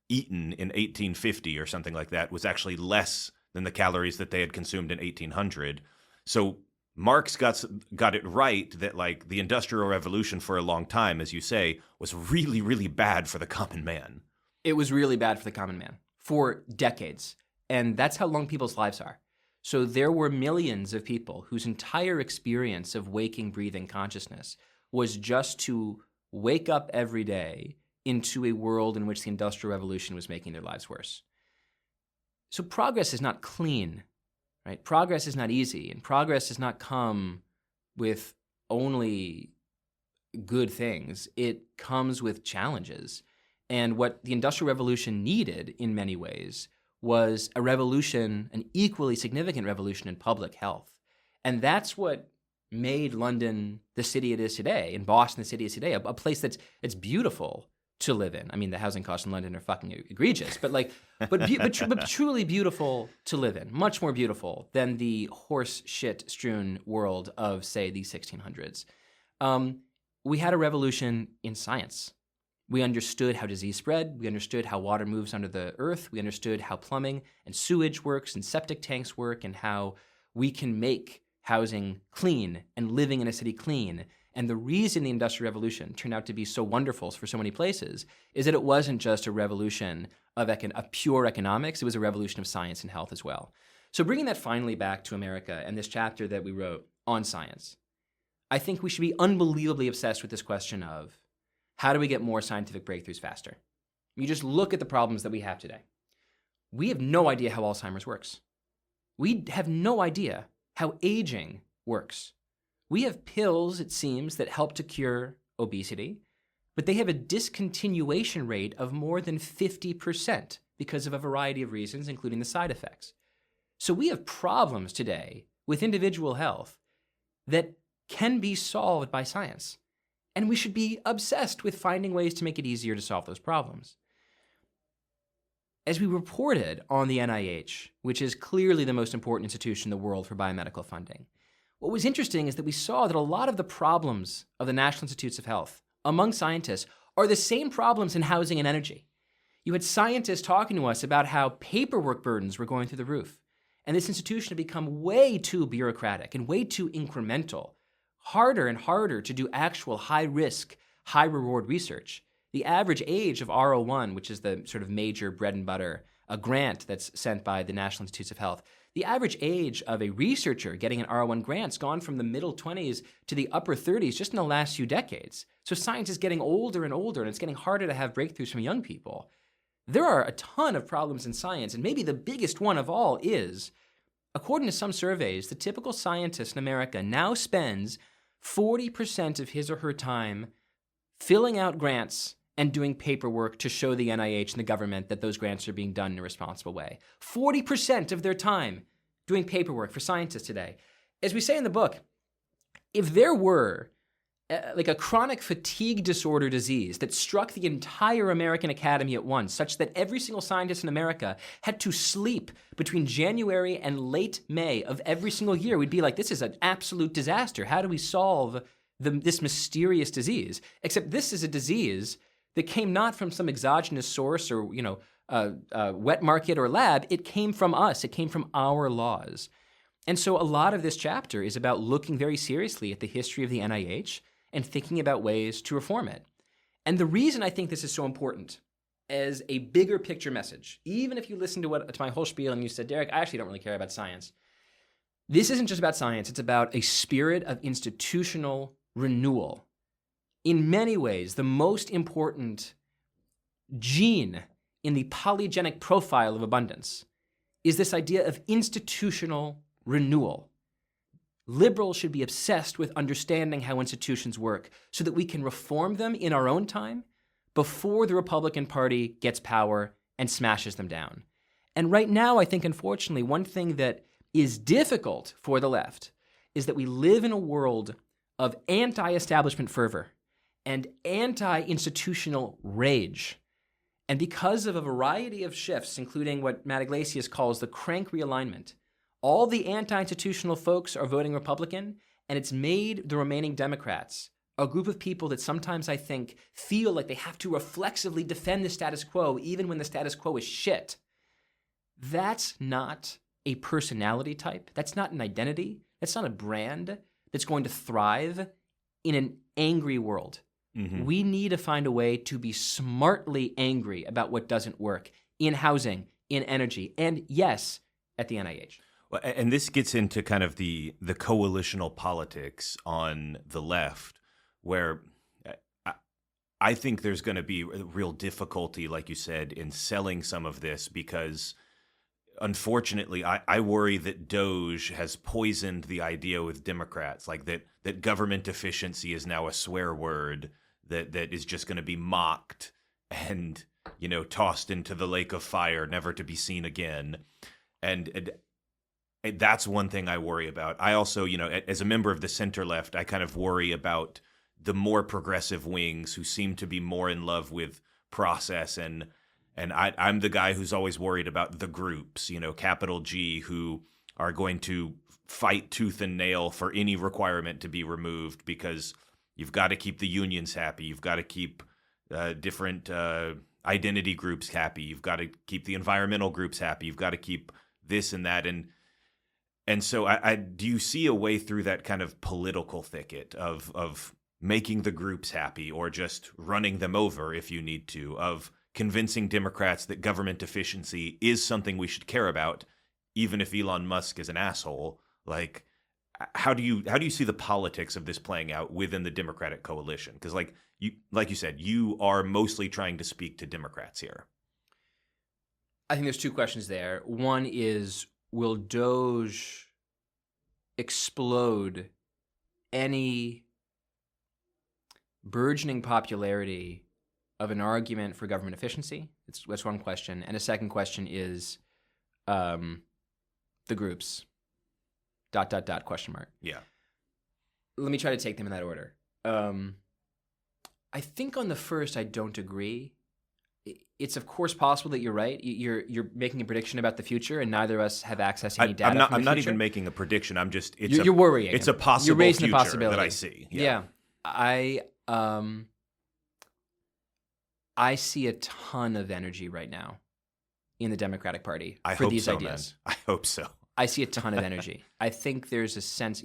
eaten in 1850 or something like that was actually less than the calories that they had consumed in 1800. So Marx got it right that like the Industrial Revolution for a long time, as you say, was really, really bad for the common man. It was really bad for the common man for decades. And that's how long people's lives are. So there were millions of people whose entire experience of waking, breathing consciousness was just to wake up every day into a world in which the Industrial Revolution was making their lives worse. So progress is not clean, right? Progress is not easy, and progress does not come with only good things. It comes with challenges. And what the Industrial Revolution needed in many ways was a revolution, an equally significant revolution in public health. And that's what made London the city it is today, and Boston the city it is today, a place that's beautiful to live in. I mean, the housing costs in London are fucking egregious, but truly beautiful to live in, much more beautiful than the horse shit strewn world of, say, the 1600s. We had a revolution in science. We understood how disease spread. We understood how water moves under the earth. We understood how plumbing and sewage works and septic tanks work, and how we can make housing clean and living in a city clean. And the reason the Industrial Revolution turned out to be so wonderful for so many places is that it wasn't just a revolution of pure economics, it was a revolution of science and health as well. So bringing that finally back to America and this chapter that we wrote on science, I think we should be unbelievably obsessed with this question of how do we get more scientific breakthroughs faster? You just look at the problems that we have today. We have no idea how Alzheimer's works. We have no idea how aging works. We have pills, it seems, that help to cure obesity, but they have a discontinuation rate of more than 50% because of a variety of reasons, including the side effects. So we have problems today with individual health that can be solved by science. And we should be obsessed with finding ways to make it easier to solve those problems. As we reported on the NIH, which is clearly the most important institution in the world for biomedical funding, what was interesting is that we saw that a lot of the problems of the National Institutes of Health among scientists are the same problems in housing and energy. You had scientists talking to us about how paperwork burdens were going through the roof, and this institution had become way too bureaucratic and way too incremental, harder and harder to do actual high-risk, high-reward research. The average age of R01, which is the sort of major bread and butter, a grant that's sent by the National Institutes of Health, the average age of a researcher getting an R01 grant's gone from the middle 20s to the upper 30s just in the last few decades. So science is getting older and older, and it's getting harder to have breakthroughs from young people. There are a ton of problems in science, and maybe the biggest one of all is, according to some surveys, the typical scientist in America now spends 40% of his or her time filling out grants and doing paperwork to show the NIH and the government that those grants are being done in a responsible way. 40% of their time doing paperwork for scientists today. As we say in the book, if there were like a chronic fatigue disorder disease that struck the entire American Academy at once, such that every single scientist in America had to sleep between January and late May of every single year, we'd be like, this is an absolute disaster. How do we solve this mysterious disease? Except this is a disease that came not from some exogenous source or, wet market or lab. It came from us. It came from our laws. And so a lot of this chapter is about looking very seriously at the history of the NIH and thinking about ways to reform it. And the reason I think this is so important as a bigger picture message, even if you listen to my whole spiel and you said, Derek, I actually don't really care about science. This isn't just about science. It's about a spirit of institutional renewal. In many ways, the most important gene in the polygenic profile of abundance is this idea of institutional renewal. Liberals should be obsessed with understanding how institutions work so that we can reform them in our own time before the Republican Party gets power and smashes them down. And right now, I think, unfortunately, one thing that is difficult for the left is that we live in a world of anti-establishment fervor and anti-institutional rage. And because of a variety of shifts, including what Matt Iglesias calls the crank realignment, all the anti-institutional folks are voting Republican, and it's made the remaining Democrats a group of people that sometimes I think feel like they have to reflexively defend the status quo even when the status quo is shit. That's not a personality type. That's not an identity. That's not a brand that's going to thrive in an angry world. Mm-hmm. We need to find a way to be smartly angry about what doesn't work in housing, in energy, and yes, at the NIH. Well, and this gets into kind of the coalitional politics on the left, where I think there's going to be real difficulty, like you said, in selling some of this because, unfortunately, I worry that DOGE has poisoned the idea with Democrats, like that government efficiency is now a swear word that is just going to be mocked and, tossed into the lake of fire, never to be seen again. And that's one thing I worry about. I also, as a member of the center left, I kind of worry about the more progressive wings who seem to be more in love with process. And I'm the guy who's always worried about the groups, capital G, who are going to fight tooth and nail for any requirement to be removed because you've got to keep the unions happy. You've got to keep different identity groups happy. You've got to keep the environmental groups happy. You've got to keep this and that. And so do you see a way through that kind of political thicket of making the groups happy or just running them over if you need to, of convincing Democrats that government efficiency is something we should care about, even if Elon Musk is an asshole. Like, how do you see the politics of this playing out within the Democratic coalition? Because like you said, you are mostly trying to speak to Democrats here. I think there's two questions there. One is, will Doge explode any burgeoning popularity of an argument for government efficiency? That's one question. And a second question is the groups, ... question mark. Yeah. Let me try to take them in that order. I think on the first, I don't agree. It's of course possible that you're right. You're making a prediction about the future, and neither of us have access to any data. I'm not even making a prediction. I'm just you're worrying. It's a possible you're raising future the possibility that I see. Yeah. I see a ton of energy right now in the Democratic Party for these ideas. Man. I hope so. I see a ton of energy. I think there's a sense,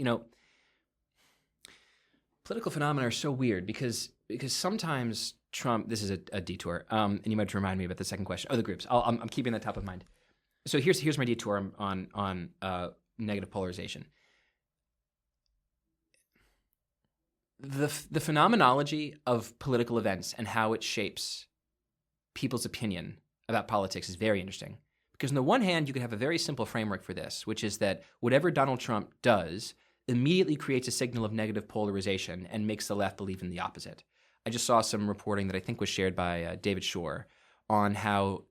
political phenomena are so weird because sometimes Trump, this is a detour, and you might have to remind me about the second question. Oh, the groups. I'm keeping that top of mind. So here's my detour on negative polarization. The phenomenology of political events and how it shapes people's opinion about politics is very interesting. Because on the one hand, you could have a very simple framework for this, which is that whatever Donald Trump does immediately creates a signal of negative polarization and makes the left believe in the opposite. I just saw some reporting that I think was shared by David Shore on how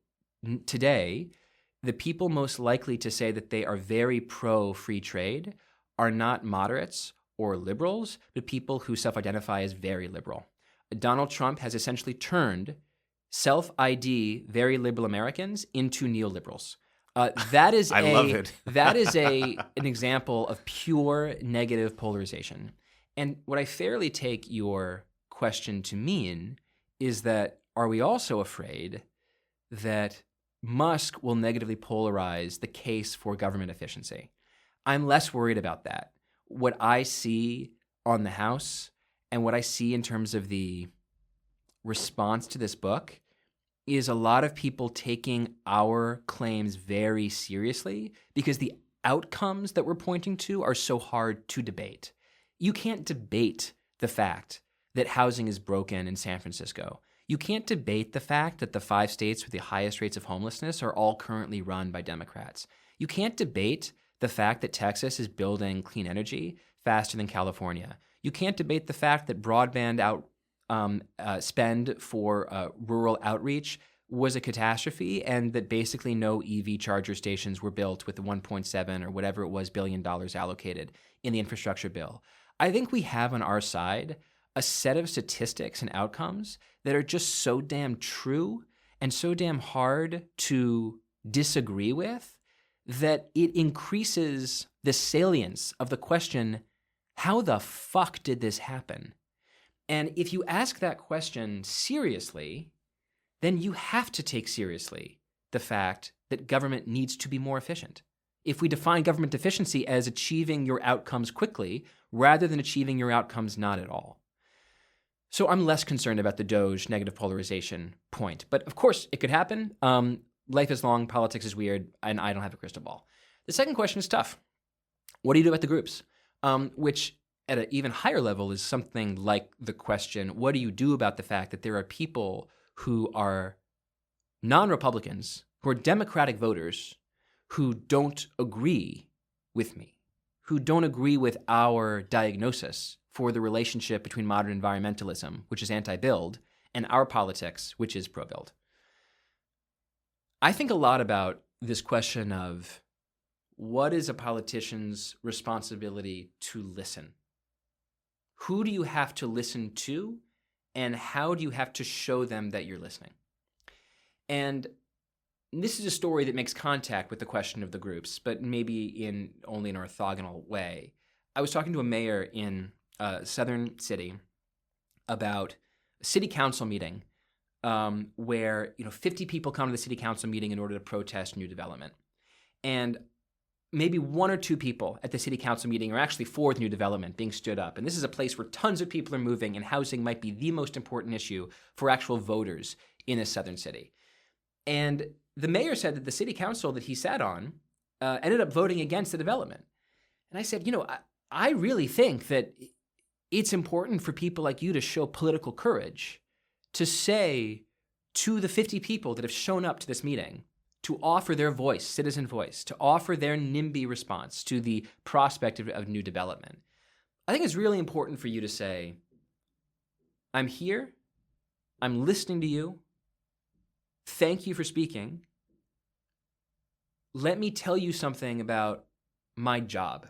today the people most likely to say that they are very pro-free trade are not moderates or liberals, but people who self-identify as very liberal. Donald Trump has essentially turned self-ID very liberal Americans into neoliberals. That is I love it. That is an example of pure negative polarization. And what I fairly take your question to mean is that, are we also afraid that Musk will negatively polarize the case for government efficiency? I'm less worried about that. What I see on the House and what I see in terms of the response to this book is a lot of people taking our claims very seriously because the outcomes that we're pointing to are so hard to debate. You can't debate the fact that housing is broken in San Francisco. You can't debate the fact that the 5 states with the highest rates of homelessness are all currently run by Democrats. You can't debate the fact that Texas is building clean energy faster than California. You can't debate the fact that broadband spend for rural outreach was a catastrophe and that basically no EV charger stations were built with the $1.7 or whatever it was $billion allocated in the infrastructure bill. I think we have on our side a set of statistics and outcomes that are just so damn true and so damn hard to disagree with that it increases the salience of the question, how the fuck did this happen? And if you ask that question seriously, then you have to take seriously the fact that government needs to be more efficient. If we define government efficiency as achieving your outcomes quickly rather than achieving your outcomes not at all. So I'm less concerned about the Doge negative polarization point. But of course, it could happen. Life is long, politics is weird, and I don't have a crystal ball. The second question is tough. What do you do about the groups? Which at an even higher level is something like the question, what do you do about the fact that there are people who are non-Republicans, who are Democratic voters, who don't agree with me, who don't agree with our diagnosis for the relationship between modern environmentalism, which is anti-build, and our politics, which is pro-build. I think a lot about this question of what is a politician's responsibility to listen? Who do you have to listen to, and how do you have to show them that you're listening? And this is a story that makes contact with the question of the groups, but maybe only in an orthogonal way. I was talking to a mayor in a southern city about a city council meeting where 50 people come to the city council meeting in order to protest new development. And maybe one or two people at the city council meeting are actually for the new development being stood up. And this is a place where tons of people are moving, and housing might be the most important issue for actual voters in a southern city. And the mayor said that the city council that he sat on ended up voting against the development. And I said, I really think that it's important for people like you to show political courage, to say to the 50 people that have shown up to this meeting, to offer their voice, citizen voice, to offer their NIMBY response to the prospect of new development. I think it's really important for you to say, I'm here, I'm listening to you, thank you for speaking. Let me tell you something about my job.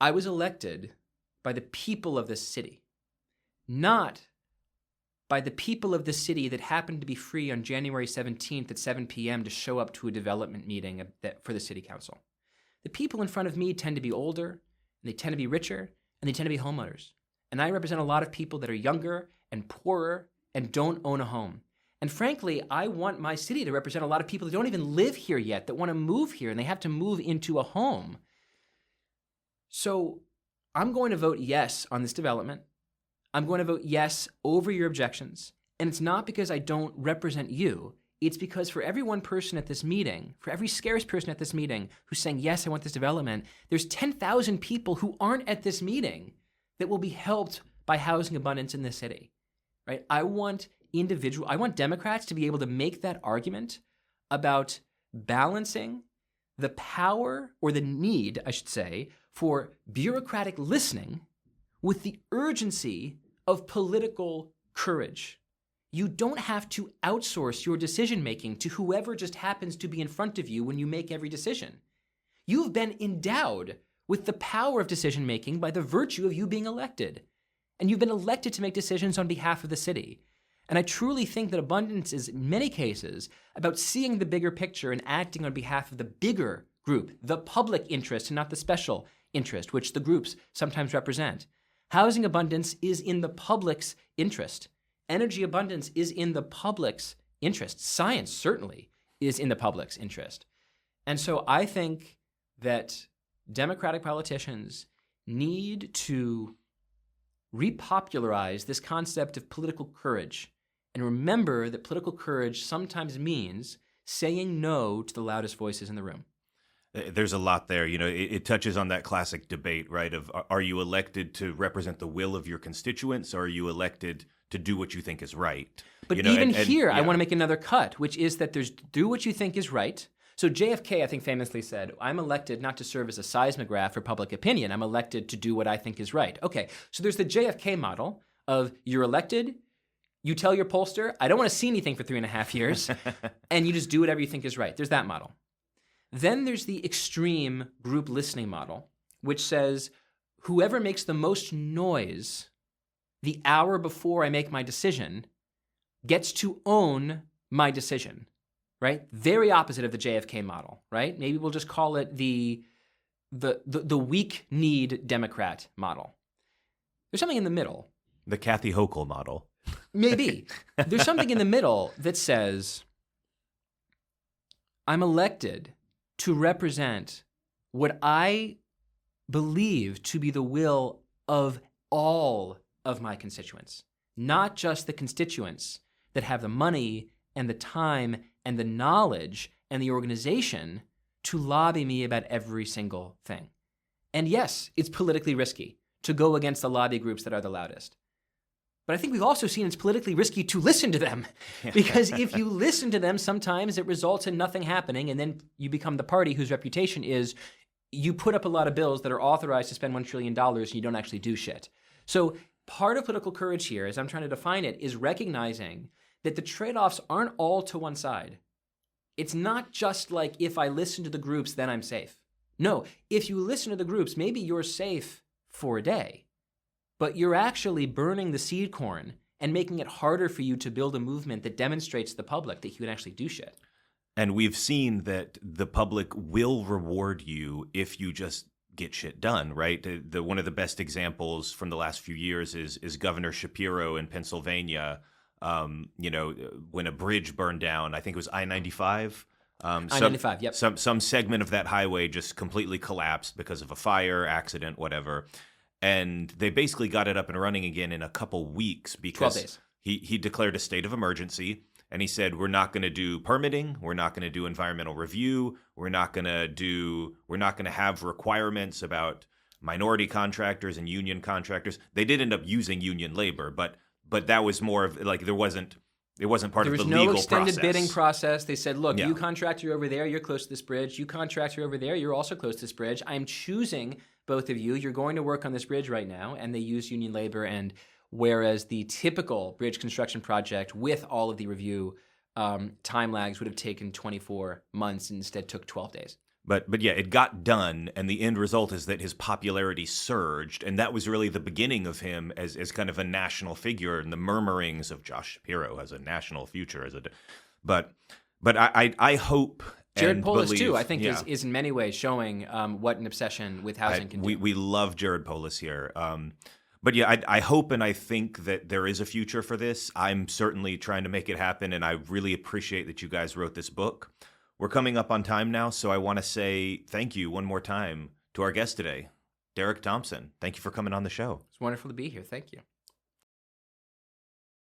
I was elected by the people of this city, not by the people of the city that happened to be free on January 17th at 7 p.m. to show up to a development meeting for the city council. The people in front of me tend to be older, and they tend to be richer, and they tend to be homeowners. And I represent a lot of people that are younger and poorer and don't own a home. And frankly, I want my city to represent a lot of people that don't even live here yet, that want to move here, and they have to move into a home. So I'm going to vote yes on this development. I'm going to vote yes over your objections. And it's not because I don't represent you. It's because for every one person at this meeting, for every scarce person at this meeting who's saying, yes, I want this development, there's 10,000 people who aren't at this meeting that will be helped by housing abundance in this city, right? I want Democrats to be able to make that argument about balancing the power, or the need, I should say, for bureaucratic listening with the urgency of political courage. You don't have to outsource your decision-making to whoever just happens to be in front of you when you make every decision. You've been endowed with the power of decision-making by the virtue of you being elected. And you've been elected to make decisions on behalf of the city. And I truly think that abundance is, in many cases, about seeing the bigger picture and acting on behalf of the bigger group, the public interest and not the special interest, which the groups sometimes represent. Housing abundance is in the public's interest. Energy abundance is in the public's interest. Science certainly is in the public's interest. And so I think that Democratic politicians need to repopularize this concept of political courage and remember that political courage sometimes means saying no to the loudest voices in the room. There's a lot there. It touches on that classic debate, right, of are you elected to represent the will of your constituents, or are you elected to do what you think is right? But I want to make another cut, which is that there's do what you think is right. So JFK, I think, famously said, I'm elected not to serve as a seismograph for public opinion. I'm elected to do what I think is right. Okay, so there's the JFK model of you're elected, you tell your pollster, I don't want to see anything for 3.5 years, and you just do whatever you think is right. There's that model. Then there's the extreme group listening model, which says whoever makes the most noise the hour before I make my decision gets to own my decision, right? Very opposite of the JFK model, right? Maybe we'll just call it the weak-kneed Democrat model. There's something in the middle. The Kathy Hochul model. Maybe. There's something in the middle that says, I'm elected to represent what I believe to be the will of all of my constituents, not just the constituents that have the money and the time and the knowledge and the organization to lobby me about every single thing. And yes, it's politically risky to go against the lobby groups that are the loudest. But I think we've also seen it's politically risky to listen to them, because if you listen to them, sometimes it results in nothing happening, and then you become the party whose reputation is you put up a lot of bills that are authorized to spend $1 trillion and you don't actually do shit. So part of political courage here, as I'm trying to define it, is recognizing that the trade-offs aren't all to one side. It's not just like if I listen to the groups, then I'm safe. No, if you listen to the groups, maybe you're safe for a day. But you're actually burning the seed corn and making it harder for you to build a movement that demonstrates to the public that you can actually do shit. And we've seen that the public will reward you if you just get shit done, right? One of the best examples from the last few years is Governor Shapiro in Pennsylvania. When a bridge burned down, I think it was I-95 I-95, yep. Some segment of that highway just completely collapsed because of a fire, accident, whatever. And they basically got it up and running again in a couple weeks 12 because days. he declared a state of emergency. And he said, we're not going to do permitting. We're not going to do environmental review. We're not going to have requirements about minority contractors and union contractors. They did end up using union labor, but that was more of like it wasn't part of the legal process. There was no extended bidding process. They said, look, Yeah. you contractor over there, you're close to this bridge. You contractor over there, you're also close to this bridge. I'm choosing both of you. You're going to work on this bridge right now. And they use union labor. And whereas the typical bridge construction project with all of the review time lags would have taken 24 months and instead took 12 days. But yeah, it got done, and the end result is that his popularity surged, and that was really the beginning of him as kind of a national figure, and the murmurings of Josh Shapiro has a national future but I hope Jared and Polis believe, too, I think, yeah. is in many ways showing what an obsession with housing can do. We love Jared Polis here. But yeah, I hope and I think that there is a future for this. I'm certainly trying to make it happen, and I really appreciate that you guys wrote this book. We're coming up on time now, so I want to say thank you one more time to our guest today, Derek Thompson. Thank you for coming on the show. It's wonderful to be here. Thank you.